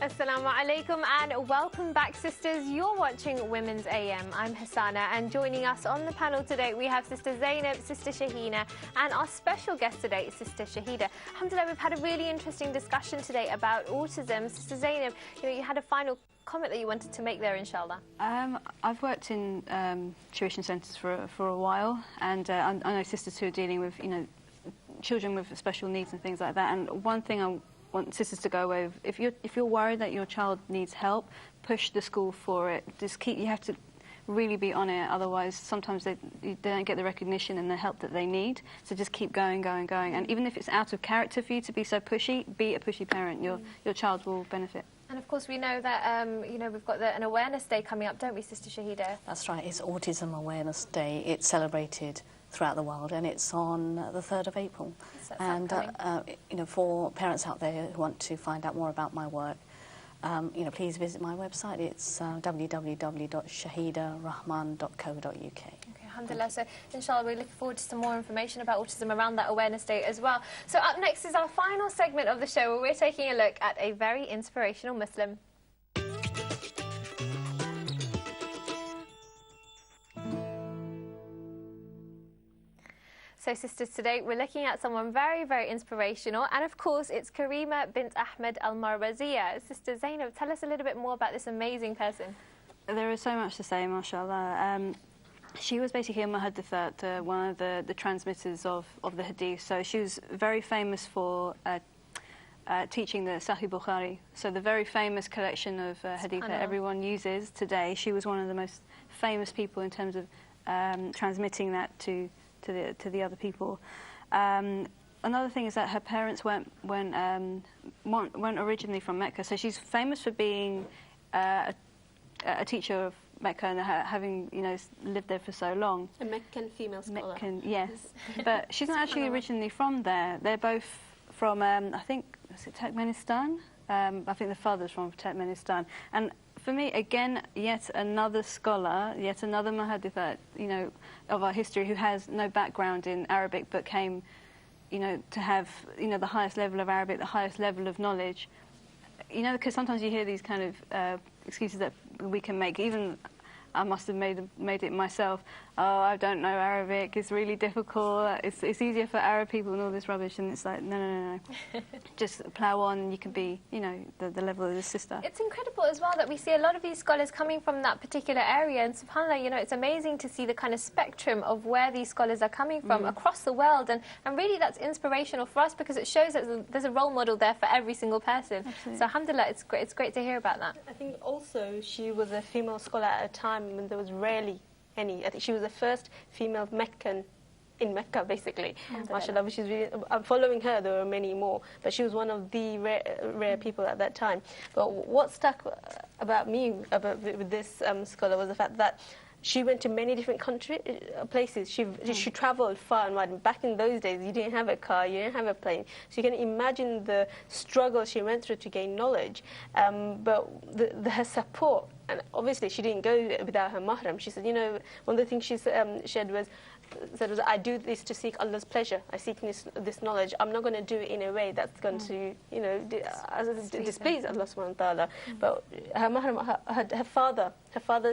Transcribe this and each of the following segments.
Assalamu alaikum and welcome back, sisters. You're watching Women's AM. I'm Hassana, and joining us on the panel today we have Sister Zainab, Sister Shahina, and our special guest today is Sister Shahida. Alhamdulillah, we've had a really interesting discussion today about autism. Sister Zainab, you had a final comment that you wanted to make there, inshallah. I've worked in tuition centres for a while, and I know sisters who are dealing with, children with special needs and things like that. And one thing I want sisters to go away with, if you're worried that your child needs help, push the school for it. You have to really be on it, otherwise sometimes they don't get the recognition and the help that they need. So just keep going. And even if it's out of character for you to be so pushy, be a pushy parent. Your child will benefit. And of course we know that, we've got an awareness day coming up, don't we, Sister Shahida? That's right, it's Autism Awareness Day. It's celebrated throughout the world, and it's on the 3rd of April. And for parents out there who want to find out more about my work, please visit my website. It's www.shahidarahman.co.uk. Alhamdulillah. So inshallah we look forward to some more information about autism around that awareness day as well. So up next is our final segment of the show, where we're taking a look at a very inspirational Muslim. So sisters, today we're looking at someone very, very inspirational, and of course it's Karima bint Ahmed al-Marwaziyya. Sister Zainab, tell us a little bit more about this amazing person. There is so much to say, mashallah. She was basically a muhaddithat, one of the transmitters of the hadith. So she was very famous for teaching the Sahih Bukhari. So the very famous collection of hadith that everyone uses today. She was one of the most famous people in terms of transmitting that to the other people. Another thing is that her parents weren't originally from Mecca. So she's famous for being a teacher of Mecca and having lived there for so long. A Meccan female scholar. Meccan, yes. But she's not actually originally from there. They're both from I think, was it Turkmenistan? I think the father's from Turkmenistan. And for me, again, yet another scholar, yet another muhadditha, of our history who has no background in Arabic but came, to have, the highest level of Arabic, the highest level of knowledge. Because sometimes you hear these kind of excuses that we can make. Even I must have made it myself. Oh, I don't know Arabic, it's really difficult, it's easier for Arab people and all this rubbish. And it's like, no. Just plough on and you can be, the level of the sister. It's incredible as well that we see a lot of these scholars coming from that particular area. And subhanAllah, it's amazing to see the kind of spectrum of where these scholars are coming from across the world. And really that's inspirational for us, because it shows that there's a role model there for every single person. Absolutely. So alhamdulillah, it's great to hear about that. I think also she was a female scholar at a time when there was rarely any. I think she was the first female Meccan in Mecca, basically. MashaAllah, which is really, I'm following her, there were many more, but she was one of the rare people at that time. But what stuck about me with this scholar was the fact that she went to many different places. She travelled far and wide. Back in those days, you didn't have a car, you didn't have a plane. So you can imagine the struggle she went through to gain knowledge. But her support, and obviously she didn't go without her mahram. She said, one of the things she said was, I do this to seek Allah's pleasure. I seek this knowledge. I'm not going to do it in a way that's going to, displease Allah subhanahu wa ta'ala. But her mahram, her father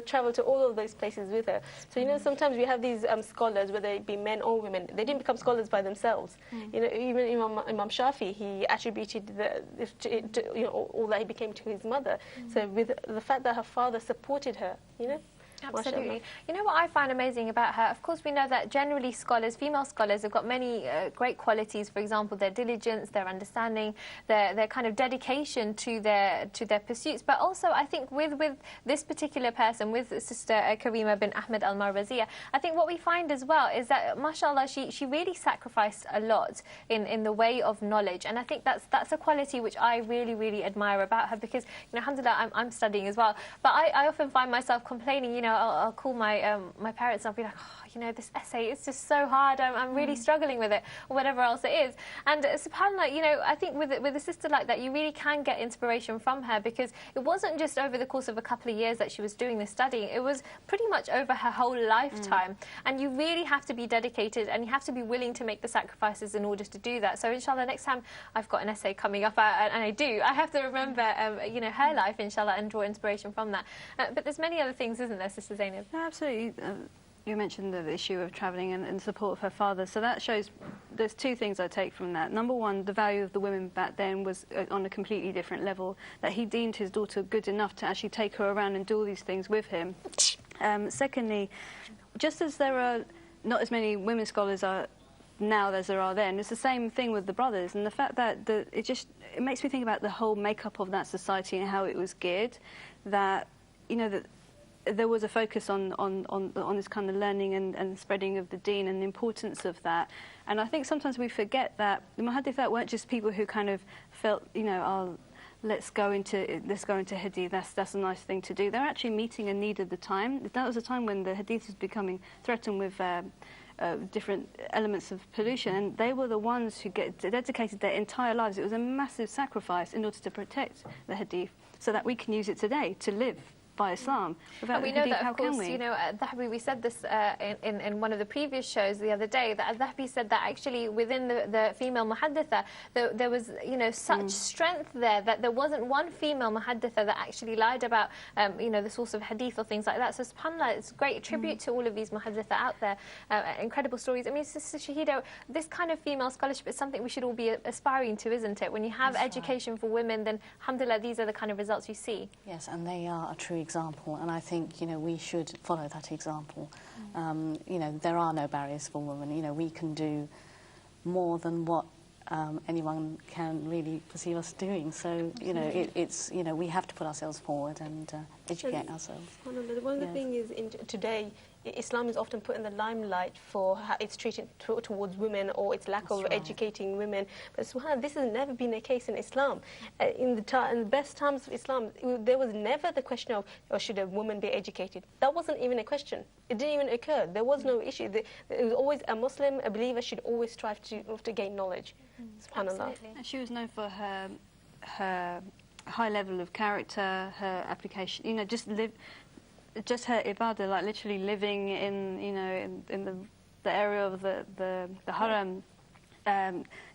travelled to all of those places with her. So, sometimes we have these scholars, whether it be men or women, they didn't become scholars by themselves. Even Imam Shafi, he attributed all that he became to his mother. So with the fact that her father supported her, Absolutely. What I find amazing about her, of course we know that generally scholars, female scholars, have got many great qualities. For example, their diligence, their understanding, their kind of dedication to their pursuits. But also I think with this particular person, with Sister Karima bint Ahmed al-Marwaziyya, I think what we find as well is that, mashallah, she really sacrificed a lot in the way of knowledge. And I think that's a quality which I really, really admire about her, because, alhamdulillah, I'm studying as well. But I often find myself complaining, I'll call my parents and I'll be like, oh, you know, this essay is just so hard, I'm really struggling with it, or whatever else it is. And subhanAllah, you know, I think with a sister like that, you really can get inspiration from her, because it wasn't just over the course of a couple of years that she was doing this studying, it was pretty much over her whole lifetime. And you really have to be dedicated, and you have to be willing to make the sacrifices in order to do that. So inshallah, next time I've got an essay coming up, and I have to remember, you know, her life, inshallah, and draw inspiration from that. But there's many other things, isn't there, Sister Zainab? No, absolutely. You mentioned the issue of travelling and support of her father. So that shows there's two things I take from that. Number one, the value of the women back then was on a completely different level, that he deemed his daughter good enough to actually take her around and do all these things with him. Secondly, just as there are not as many women scholars now as there are then, it's the same thing with the brothers, and the fact that it makes me think about the whole makeup of that society and how it was geared, that, you know, that there was a focus on this kind of learning and spreading of the deen and the importance of that. And I think sometimes we forget that the muhaddithat weren't just people who kind of felt, you know, oh, let's go into hadith, that's a nice thing to do. They're actually meeting a need at the time. That was a time when the hadith was becoming threatened with different elements of pollution, and they were the ones who dedicated their entire lives. It was a massive sacrifice in order to protect the hadith, so that we can use it today to live by Islam. Without we the know hadith, that, how of course, can we? you know, Dhahabi, we said this in one of the previous shows the other day, that Dhahabi said that actually within the female muhadditha, there was, you know, such strength there that there wasn't one female muhadditha that actually lied about, you know, the source of hadith or things like that. So subhanAllah, it's a great tribute to all of these muhadditha out there. Incredible stories. I mean, Sister Shahida, this kind of female scholarship is something we should all be aspiring to, isn't it? When you have education for women, then alhamdulillah, these are the kind of results you see. Yes, and they are a true example, and I think, you know, we should follow that example. You know, there are no barriers for women. You know, we can do more than what anyone can really perceive us doing. So, you know, it's, you know, we have to put ourselves forward and educate ourselves. One of the things is, today, Islam is often put in the limelight for how it's treated towards women, or its lack of educating women. But subhanAllah, this has never been a case in Islam. In the best times of Islam, there was never the question of, oh, should a woman be educated? That wasn't even a question. It didn't even occur. There was no issue. It was always a Muslim, a believer, should always strive to gain knowledge. SubhanAllah. And she was known for her high level of character, her application. You know, just her ibadah, like literally living in, you know, in the area of the haram,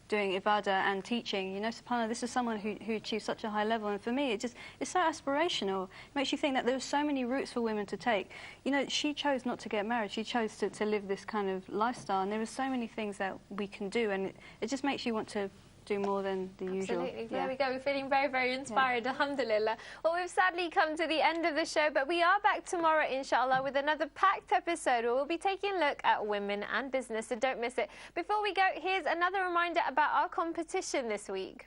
doing ibadah and teaching. You know, subhanAllah, this is someone who achieved such a high level, and for me, it's so aspirational. It makes you think that there are so many routes for women to take. You know, she chose not to get married. She chose to live this kind of lifestyle, and there are so many things that we can do, and it just makes you want to do more than the usual. Absolutely. There we go. We're feeling very, very inspired, alhamdulillah. Well, we've sadly come to the end of the show, but we are back tomorrow, inshallah, with another packed episode where we'll be taking a look at women and business, so don't miss it. Before we go, here's another reminder about our competition this week.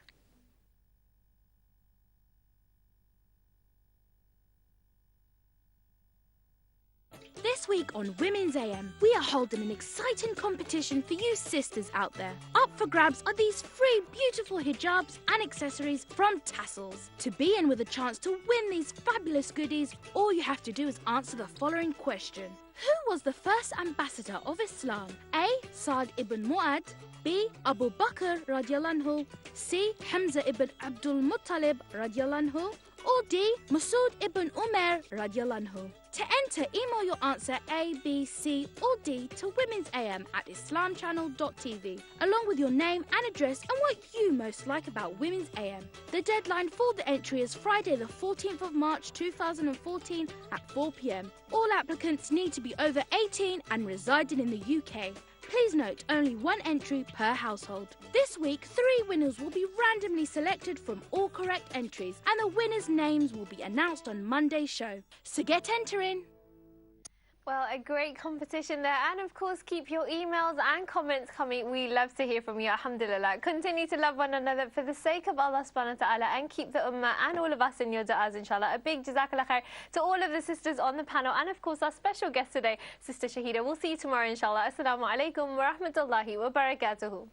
This week on Women's AM, we are holding an exciting competition for you sisters out there. Up for grabs are these free beautiful hijabs and accessories from Tassels. To be in with a chance to win these fabulous goodies, all you have to do is answer the following question. Who was the first ambassador of Islam? A. Sa'd ibn Mu'ad, B. Abu Bakr radiallahu anhu, C. Hamza ibn Abdul Muttalib radiallahu anhu, or D. Masood ibn Umar radiallahu anhu. To enter, email your answer A, B, C or D to womensam@islamchannel.tv, along with your name and address and what you most like about Women's AM. The deadline for the entry is Friday the 14th of March 2014 at 4 p.m. All applicants need to be over 18 and residing in the UK. Please note, only one entry per household. This week, 3 winners will be randomly selected from all correct entries, and the winners' names will be announced on Monday's show. So get entering! Well, a great competition there, and of course keep your emails and comments coming. We love to hear from you, alhamdulillah. Continue to love one another for the sake of Allah subhanahu wa ta'ala, and keep the ummah and all of us in your du'as, inshallah. A big jazakallah khair to all of the sisters on the panel, and of course our special guest today, Sister Shahida. We'll see you tomorrow, inshallah. Assalamu alaikum wa rahmatullahi wa barakatuhu.